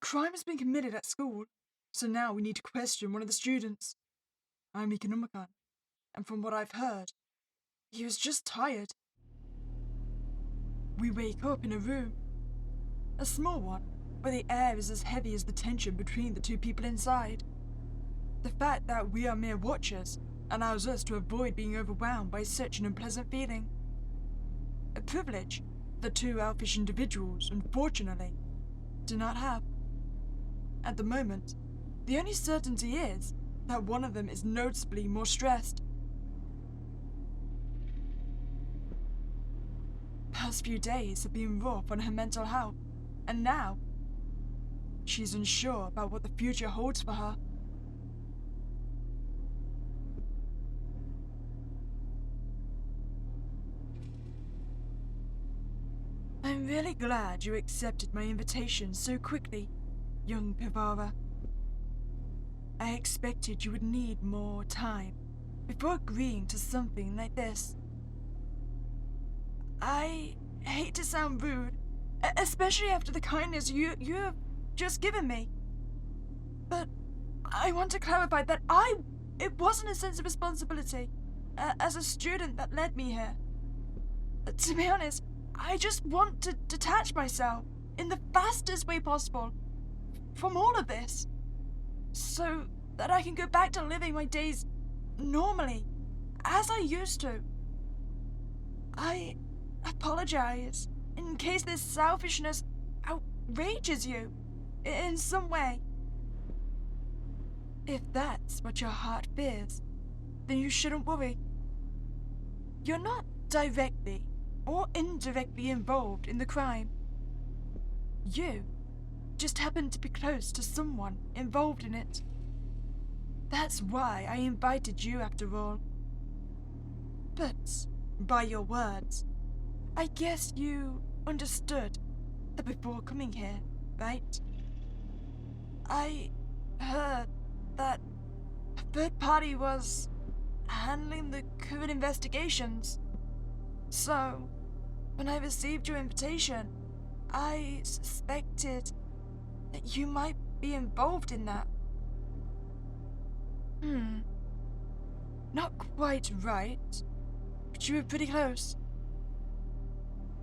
crime has been committed at school, so now we need to question one of the students. I'm Meeka Nomicon, and from what I've heard, he was just tired. We wake up in a room, a small one, where the air is as heavy as the tension between the two people inside. The fact that we are mere watchers allows us to avoid being overwhelmed by such an unpleasant feeling. A privilege the two elfish individuals, unfortunately, do not have. At the moment, the only certainty is that one of them is noticeably more stressed. Past few days have been rough on her mental health, and now she's unsure about what the future holds for her. I'm really glad you accepted my invitation so quickly, young Pivara. I expected you would need more time before agreeing to something like this. I hate to sound rude, especially after the kindness you have just given me. But I want to clarify that it wasn't a sense of responsibility as a student that led me here. To be honest, I just want to detach myself in the fastest way possible from all of this, so that I can go back to living my days normally, as I used to. I apologize in case this selfishness outrages you in some way. If that's what your heart fears, then you shouldn't worry. You're not directly or indirectly involved in the crime. You just happen to be close to someone involved in it. That's why I invited you after all. But by your words, I guess you understood that before coming here, right? I heard that a third party was handling the current investigations. So, when I received your invitation, I suspected that you might be involved in that. Not quite right, but you were pretty close.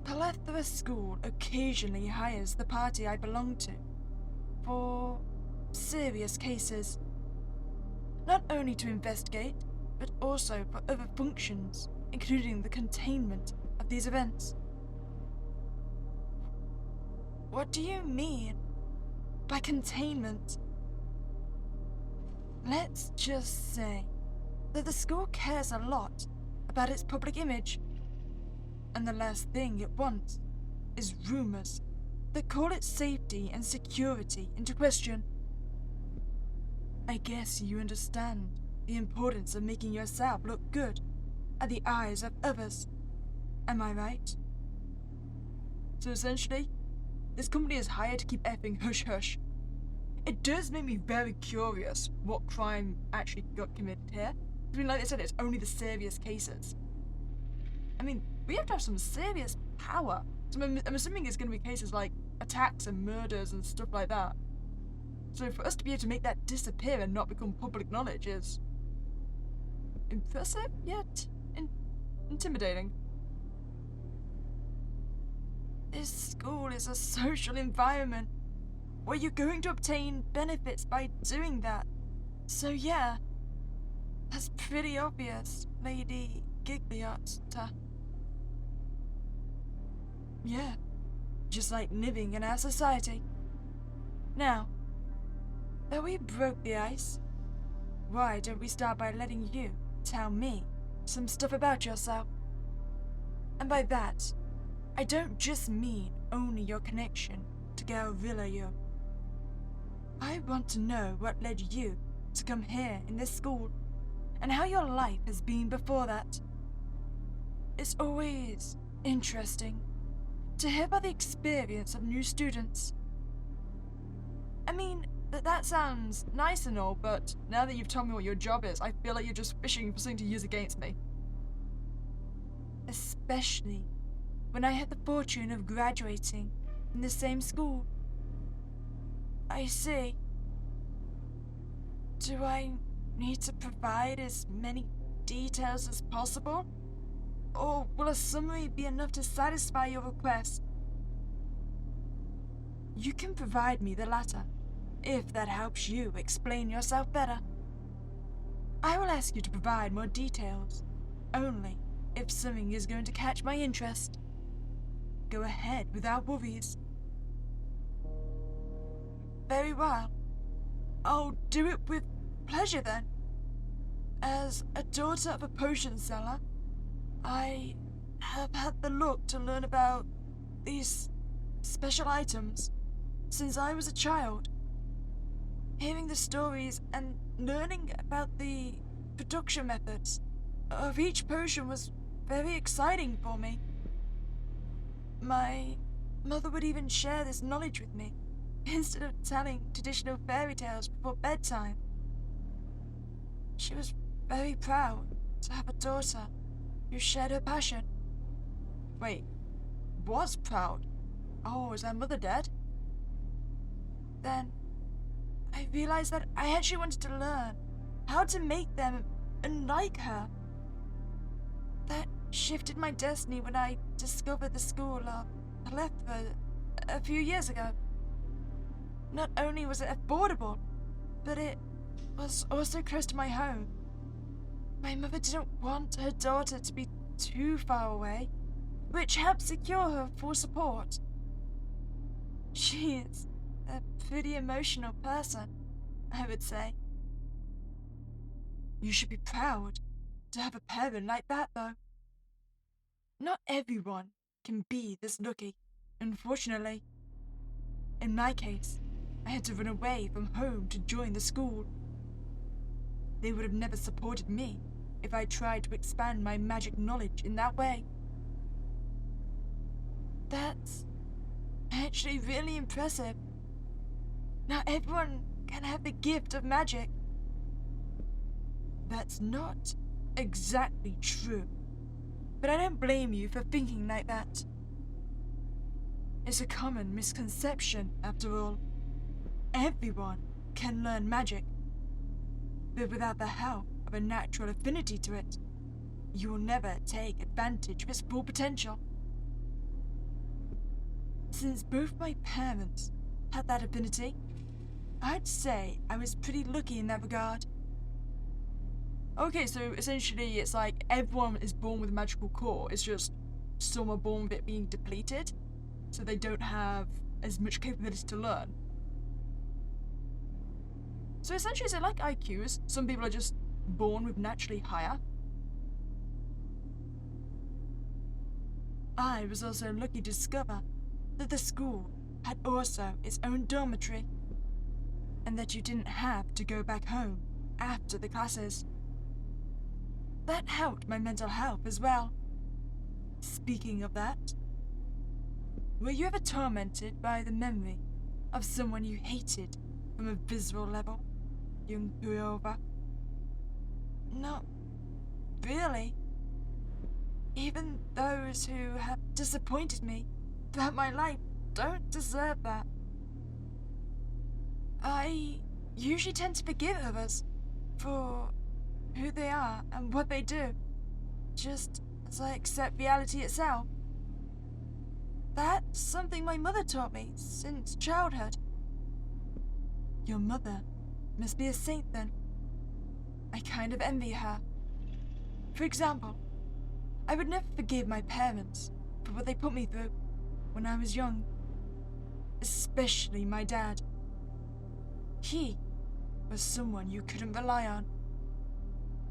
Plethora School occasionally hires the party I belong to for serious cases. Not only to investigate, but also for other functions, including the containment of these events. What do you mean by containment? Let's just say that the school cares a lot about its public image, and the last thing it wants is rumors that call its safety and security into question. I guess you understand the importance of making yourself look good at the eyes of others. Am I right? So essentially, this company is hired to keep effing hush-hush. It does make me very curious what crime actually got committed here. I mean, like I said, it's only the serious cases. I mean, we have to have some serious power. So I'm assuming it's going to be cases like attacks and murders and stuff like that. So for us to be able to make that disappear and not become public knowledge is impressive, yet intimidating. This school is a social environment where you're going to obtain benefits by doing that. So yeah, that's pretty obvious, Lady Gigliotta. Yeah, just like living in our society. Now, that we broke the ice, why don't we start by letting you tell me some stuff about yourself? And by that, I don't just mean only your connection to Grimoiriaums. I want to know what led you to come here in this school, and how your life has been before that. It's always interesting to hear about the experience of new students. I mean, that sounds nice and all, but now that you've told me what your job is, I feel like you're just fishing for something to use against me. Especially when I had the fortune of graduating in the same school. I see. Do I need to provide as many details as possible? Or will a summary be enough to satisfy your request? You can provide me the latter, if that helps you explain yourself better. I will ask you to provide more details, only if something is going to catch my interest. Go ahead without worries. Very well. I'll do it with pleasure then. As a daughter of a potion seller, I have had the luck to learn about these special items since I was a child. Hearing the stories and learning about the production methods of each potion was very exciting for me. My mother would even share this knowledge with me, instead of telling traditional fairy tales before bedtime. She was very proud to have a daughter who shared her passion. Wait, was proud? Oh, is her mother dead? Then I realized that I actually wanted to learn how to make them unlike her. That shifted my destiny when I discovered the school I left for a few years ago. Not only was it affordable, but it was also close to my home. My mother didn't want her daughter to be too far away, which helped secure her full support. She is a pretty emotional person, I would say. You should be proud to have a parent like that, though. Not everyone can be this lucky, unfortunately. In my case, I had to run away from home to join the school. They would have never supported me if I tried to expand my magic knowledge in that way. That's actually really impressive. Not everyone can have the gift of magic. That's not exactly true, but I don't blame you for thinking like that. It's a common misconception, after all. Everyone can learn magic, but without the help of a natural affinity to it, you will never take advantage of its full potential. Since both my parents had that affinity, I'd say I was pretty lucky in that regard. Okay, so essentially it's like everyone is born with a magical core, it's just some are born with it being depleted, so they don't have as much capability to learn. So essentially, is it like IQs? Some people are just born with naturally higher? I was also lucky to discover that the school had also its own dormitory, and that you didn't have to go back home after the classes. That helped my mental health as well. Speaking of that, were you ever tormented by the memory of someone you hated from a visceral level, young Grimoire? Not really. Even those who have disappointed me throughout my life don't deserve that. I usually tend to forgive others for who they are and what they do, just as I accept reality itself. That's something my mother taught me since childhood. Your mother must be a saint then. I kind of envy her. For example, I would never forgive my parents for what they put me through when I was young. Especially my dad. He was someone you couldn't rely on.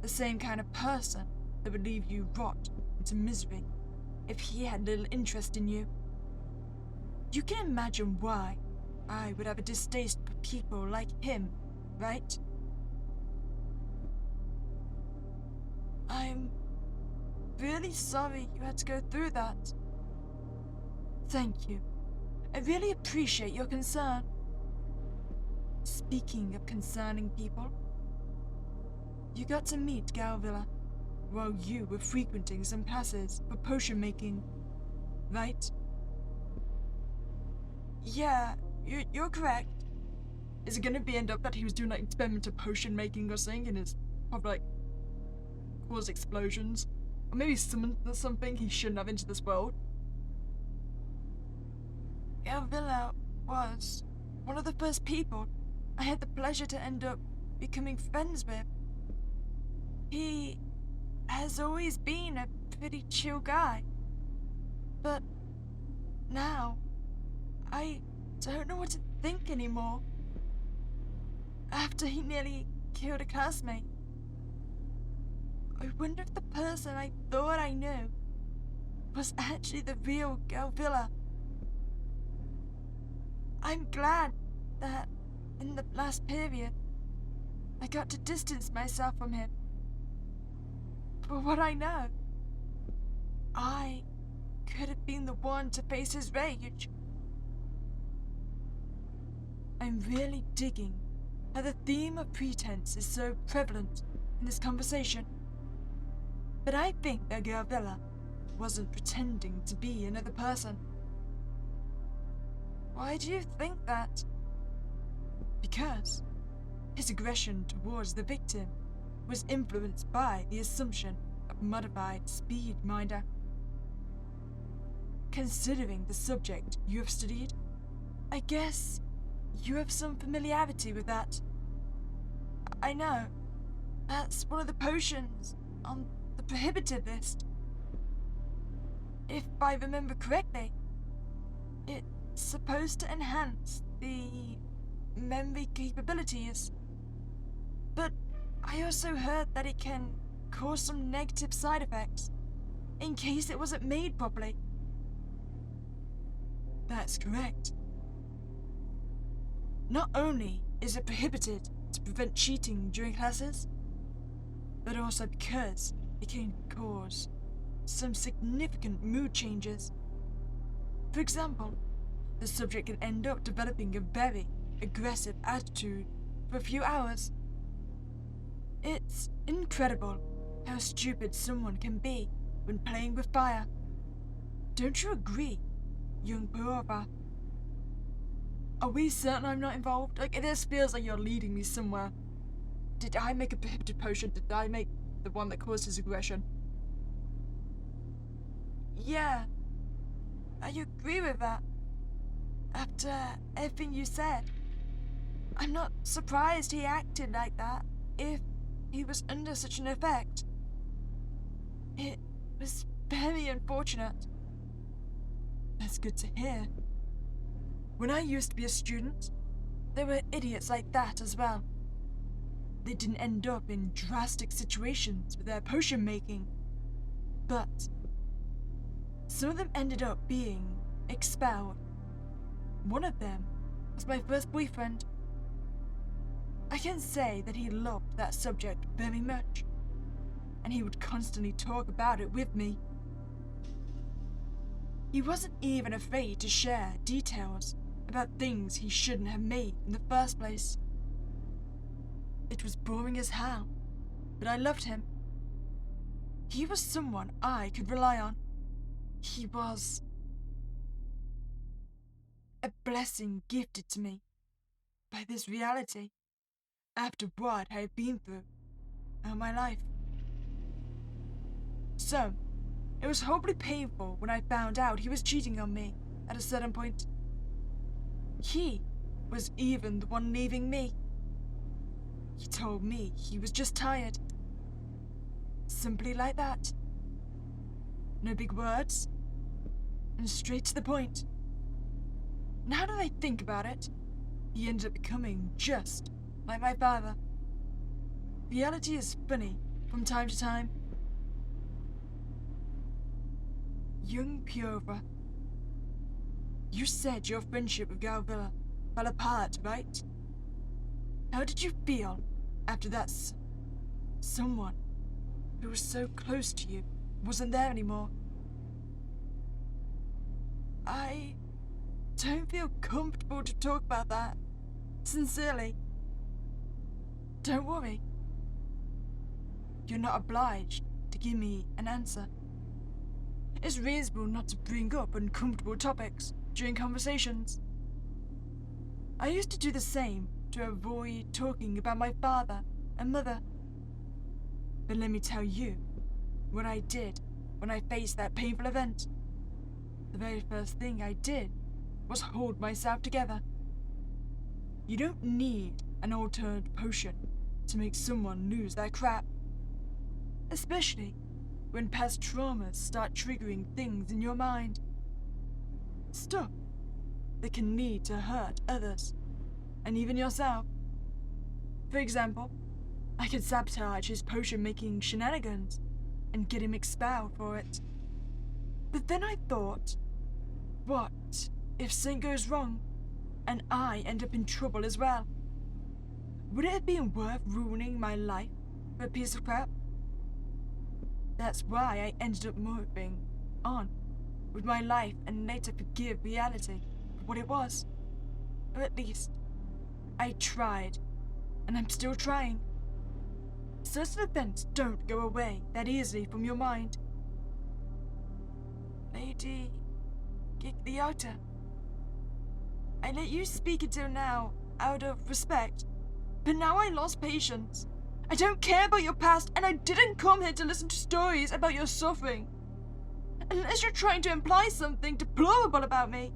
The same kind of person that would leave you rot into misery if he had little interest in you. You can imagine why I would have a distaste for people like him, right? I'm really sorry you had to go through that. Thank you. I really appreciate your concern. Speaking of concerning people, you got to meet Galvilla while you were frequenting some classes for potion making, right? Yeah, you're correct. Is it gonna be end up that he was doing like experimental potion making or something and it's probably like cause explosions? Or maybe summoned something he shouldn't have into this world? Galvilla was one of the first people I had the pleasure to end up becoming friends with. He has always been a pretty chill guy. But now, I don't know what to think anymore. After he nearly killed a classmate, I wonder if the person I thought I knew was actually the real Galvilla. I'm glad that in the last period, I got to distance myself from him. For what I know, I could have been the one to face his rage. I'm really digging how the theme of pretense is so prevalent in this conversation. But I think that Galvilla wasn't pretending to be another person. Why do you think that? Because his aggression towards the victim was influenced by the assumption of modified speed minder. Considering the subject you have studied, I guess you have some familiarity with that. I know, that's one of the potions on the prohibited list. If I remember correctly, it's supposed to enhance the memory capabilities. But I also heard that it can cause some negative side effects in case it wasn't made properly. That's correct. Not only is it prohibited to prevent cheating during classes, but also because it can cause some significant mood changes. For example, the subject can end up developing a very aggressive attitude for a few hours. It's incredible how stupid someone can be when playing with fire. Don't you agree, young Purova? Are we certain I'm not involved? Like, it just feels like you're leading me somewhere. Did I make a prohibited potion? Did I make the one that caused his aggression? Yeah, I agree with that. After everything you said, I'm not surprised he acted like that if he was under such an effect. It was very unfortunate. That's good to hear. When I used to be a student, there were idiots like that as well. They didn't end up in drastic situations with their potion making, but some of them ended up being expelled. One of them was my first boyfriend. I can say that he loved that subject very much, and he would constantly talk about it with me. He wasn't even afraid to share details about things he shouldn't have made in the first place. It was boring as hell, but I loved him. He was someone I could rely on. He was a blessing gifted to me by this reality after what I had been through all my life. So, it was horribly painful when I found out he was cheating on me at a certain point. He was even the one leaving me. He told me he was just tired. Simply like that. No big words, and straight to the point. Now that I think about it, he ended up becoming just like my father. Reality is funny from time to time. Young Piova, you said your friendship with Galvilla fell apart, right? How did you feel after that someone who was so close to you wasn't there anymore? I don't feel comfortable to talk about that. Sincerely. Don't worry. You're not obliged to give me an answer. It's reasonable not to bring up uncomfortable topics during conversations. I used to do the same to avoid talking about my father and mother. But let me tell you what I did when I faced that painful event. The very first thing I did was hold myself together. You don't need an altered potion to make someone lose their crap. Especially when past traumas start triggering things in your mind. Stuff that can lead to hurt others, and even yourself. For example, I could sabotage his potion-making shenanigans and get him expelled for it. But then I thought, what if something goes wrong and I end up in trouble as well? Would it have been worth ruining my life for a piece of crap? That's why I ended up moving on with my life and later forgive reality for what it was. Or at least, I tried, and I'm still trying. Certain events don't go away that easily from your mind. Lady Gigliotta, I let you speak until now out of respect, but now I lost patience. I don't care about your past, and I didn't come here to listen to stories about your suffering. Unless you're trying to imply something deplorable about me.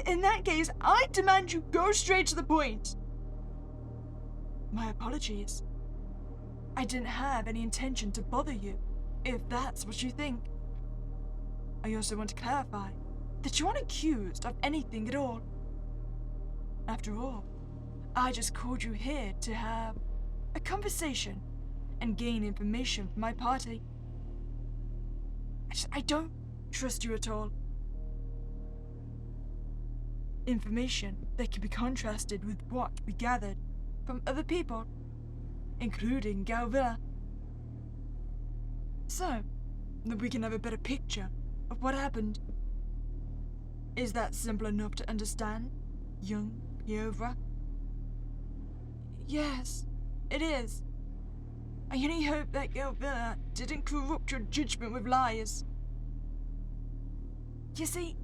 In that case, I demand you go straight to the point. My apologies. I didn't have any intention to bother you, if that's what you think. I also want to clarify that you aren't accused of anything at all. After all, I just called you here to have a conversation and gain information from my party. I don't trust you at all. Information that can be contrasted with what we gathered from other people, including Galvilla. So that we can have a better picture of what happened. Is that simple enough to understand, young Piovra? Yes, it is. I only hope that Galvilla didn't corrupt your judgment with lies. You see,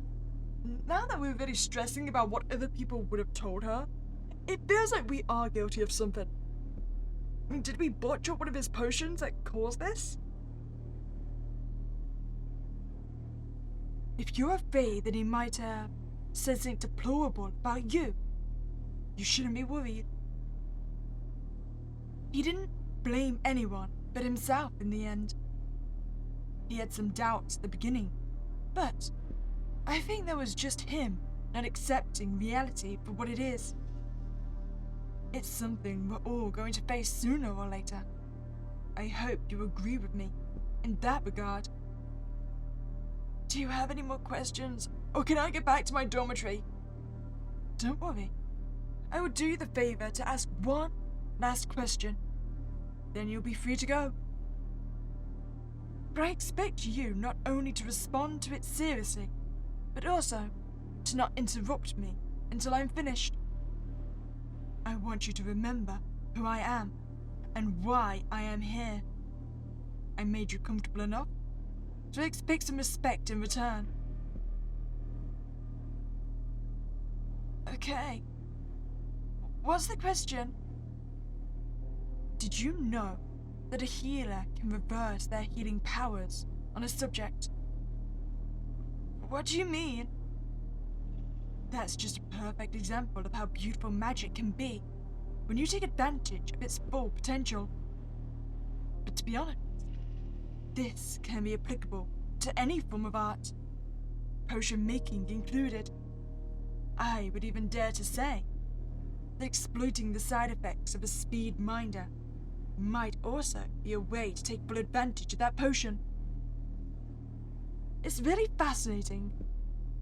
now that we're really stressing about what other people would have told her, it feels like we are guilty of something. Did we butcher one of his potions that caused this? If you're afraid that he might have said something deplorable about you, you shouldn't be worried. He didn't blame anyone but himself in the end. He had some doubts at the beginning, but I think that was just him not accepting reality for what it is. It's something we're all going to face sooner or later. I hope you agree with me in that regard. Do you have any more questions, or can I get back to my dormitory? Don't worry. I will do you the favor to ask one last question. Then you'll be free to go. But I expect you not only to respond to it seriously, but also to not interrupt me until I'm finished. I want you to remember who I am and why I am here. I made you comfortable enough, so I expect some respect in return. Okay. What's the question? Did you know that a healer can reverse their healing powers on a subject? What do you mean? That's just a perfect example of how beautiful magic can be when you take advantage of its full potential. But to be honest, this can be applicable to any form of art, potion making included. I would even dare to say that exploiting the side effects of a speed minder might also be a way to take full advantage of that potion. It's really fascinating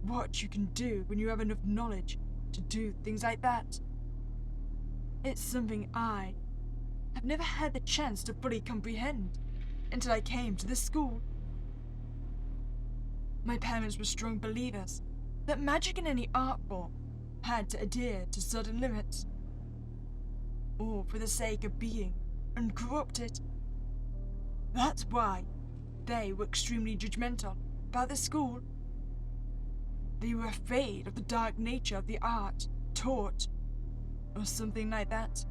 what you can do when you have enough knowledge to do things like that. It's something I have never had the chance to fully comprehend until I came to this school. My parents were strong believers that magic in any art form had to adhere to certain limits, all for the sake of being uncorrupted. That's why they were extremely judgmental about the school. They were afraid of the dark nature of the art taught, or something like that.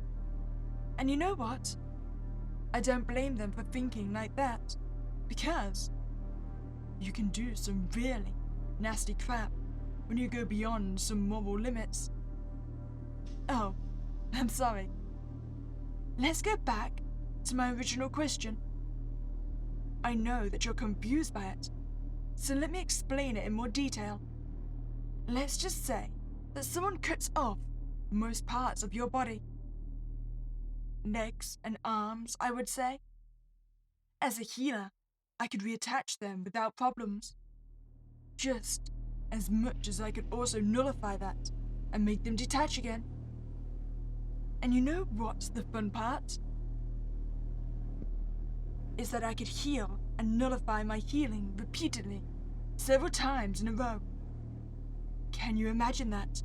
And you know what? I don't blame them for thinking like that, because you can do some really nasty crap when you go beyond some moral limits. Oh, I'm sorry. Let's go back to my original question. I know that you're confused by it, so let me explain it in more detail. Let's just say that someone cuts off most parts of your body. Legs and arms, I would say. As a healer, I could reattach them without problems. Just as much as I could also nullify that and make them detach again. And you know what's the fun part? Is that I could heal and nullify my healing repeatedly, several times in a row. Can you imagine that?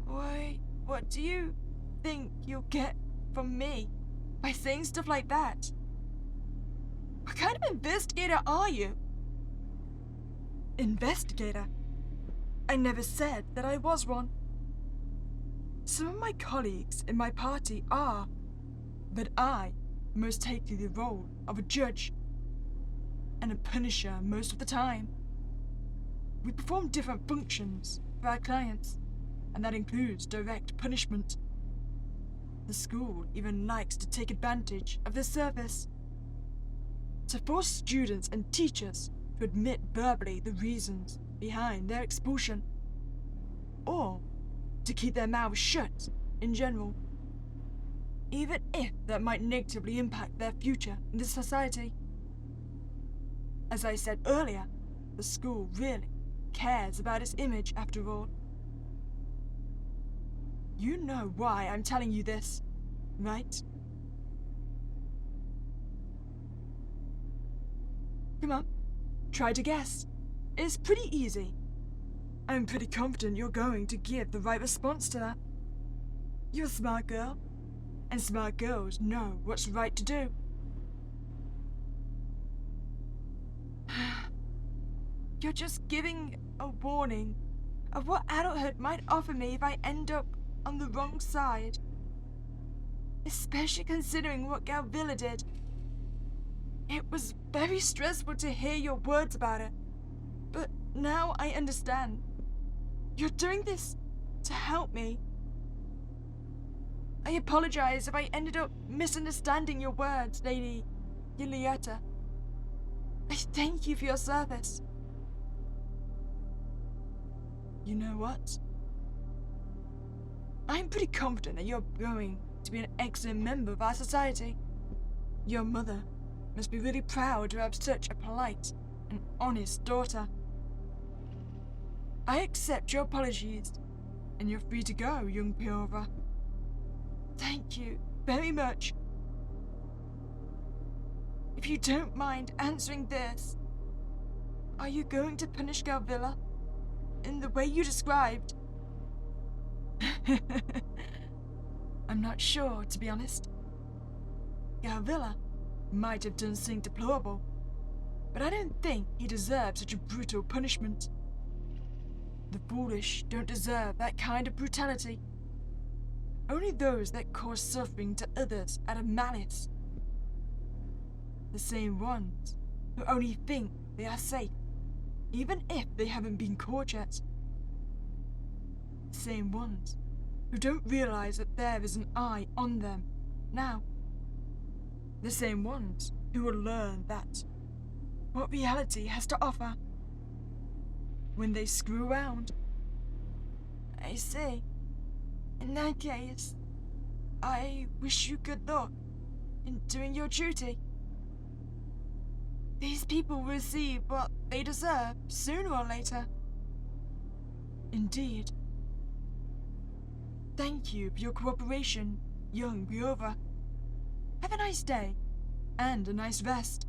Why, what do you think you'll get from me by saying stuff like that? What kind of investigator are you? Investigator? I never said that I was one. Some of my colleagues in my party are, but I most take the role of a judge and a punisher most of the time. We perform different functions for our clients, and that includes direct punishment. The school even likes to take advantage of this service to force students and teachers to admit verbally the reasons behind their expulsion, or to keep their mouths shut in general, even if that might negatively impact their future in this society. As I said earlier, the school really cares about its image after all. You know why I'm telling you this, right? Come on, try to guess. It's pretty easy. I'm pretty confident you're going to give the right response to that. You're a smart girl, and smart girls know what's right to do. You're just giving a warning of what adulthood might offer me if I end up on the wrong side. Especially considering what Galvilla did. It was very stressful to hear your words about it, but now I understand. You're doing this to help me. I apologize if I ended up misunderstanding your words, Lady Giulietta. I thank you for your service. You know what? I'm pretty confident that you're going to be an excellent member of our society. Your mother must be really proud to have such a polite and honest daughter. I accept your apologies, and you're free to go, young Piova. Thank you very much. If you don't mind answering this, are you going to punish Galvilla in the way you described? I'm not sure, to be honest. Galvilla might have done something deplorable, but I don't think he deserved such a brutal punishment. The foolish don't deserve that kind of brutality. Only those that cause suffering to others out of malice. The same ones who only think they are safe, even if they haven't been caught yet. The same ones who don't realize that there is an eye on them now. The same ones who will learn that what reality has to offer when they screw around. I see. In that case, I wish you good luck in doing your duty. These people will receive what they deserve sooner or later. Indeed. Thank you for your cooperation, young Piova. Have a nice day, and a nice rest.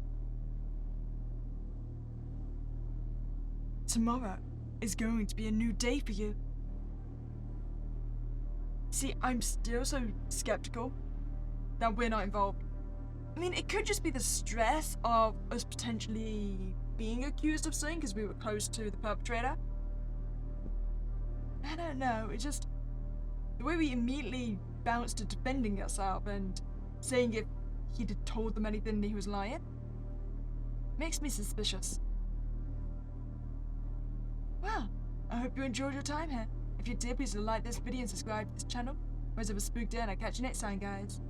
Tomorrow is going to be a new day for you. See, I'm still so skeptical that we're not involved. I mean, it could just be the stress of us potentially being accused of something because we were close to the perpetrator. I don't know, it just... The way we immediately bounced to defending ourselves and saying if he'd have told them anything he was lying makes me suspicious. Well, I hope you enjoyed your time here. If you did, please like this video and subscribe to this channel. Whereas I was spooked in, I'll catch you next time, guys.